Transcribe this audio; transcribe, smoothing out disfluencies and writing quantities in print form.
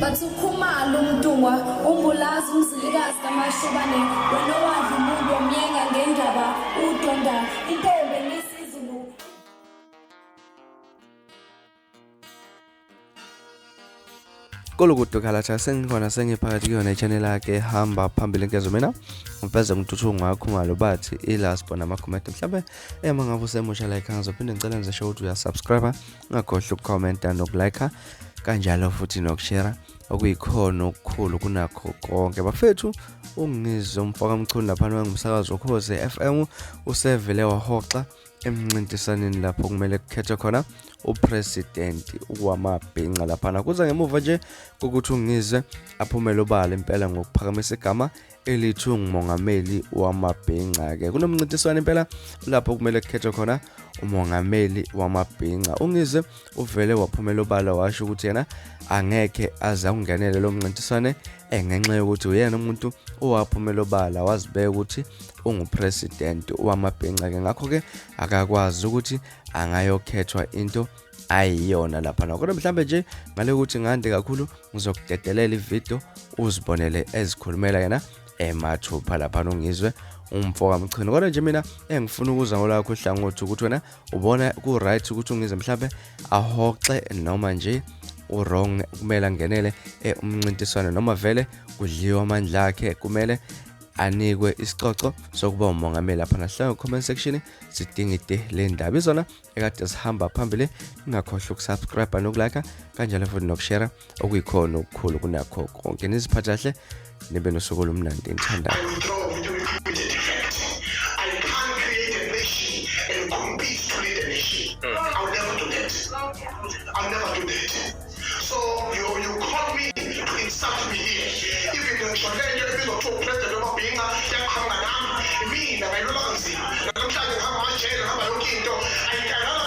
bathukhumala umntungwa umbulazi umzilikazi kamashobane wena wadla umuntu wamyenga ngendaba udonda intombi ngesizulu. Kolokude khalatha sengikhona sengiphakathi kuyona ichannel yakhe hamba phambili ngezwe mina ngiveze umthuthuko ngakho ngalo bathi ilaspo nama-comment mhlawumbe mangabe usemusha like ngizophinde ngicela ngizesho ukuthi uyasubscribe ungakhohlwa ukukhomenta nokulike kanjalo futhi nokushare okuyikhono okukhulu kunakho konke bafethu ungizwe umfaka Mchunu lapha ngumsakazi wokhoze FM usevele wahoxa emncintisaneni lapho kumele kukhethwe khona upresident wamabhinqa lapha kuza ngemuva nje ukuthi uNgizwr aphumele obala impela ngokuphakamisa igama elithi umongameli wamabhinqa ke kunomncintiswano impela lapho kumele kukhethwe khona umongameli wamabhinqa uNgizwr uvele waphumela obala washo ukuthi yena angeke aze ungenele lo mncintiswane ngenxa yokuthi uyena umuntu owaphumela obala wazibeka ukuthi ungupresident wamabhinqa ke ngakho ke akakwazi ukuthi angayokhethwa into ayiyona lapha kodwa mhlambe nje ngale ukuthi ngande kakhulu ngizokudedelela ivideo uzibonele ezikhulumela yena emathupha lapha uNgizwr umfoka Mchunu kodwa nje mina engifuna ukuza ngolakho uhlangothi ukuthi wena ubona ku right ukuthi uNgizwr mhlambe ahoxe noma nje wrong kumele angenele umncintiswano noma vele kudliwa amandla akhe kumele anikwe isicoco sokuba umongameli lapha nahlanga comment section sidinga ide le ndaba izona ekade sihamba phambili ungakhohlwa ukusubscribe nokulike kanjalo futhi nokushare okuyikhono okukhulu kunakho konke niziphatha kahle nibe nosuku olumnandi ngithandayo. I'll never do that. So you call me to insult me here. Even the Shonenge people to president of being a me, I don't know. I'm trying to have my chair, have my own kingdom. I cannot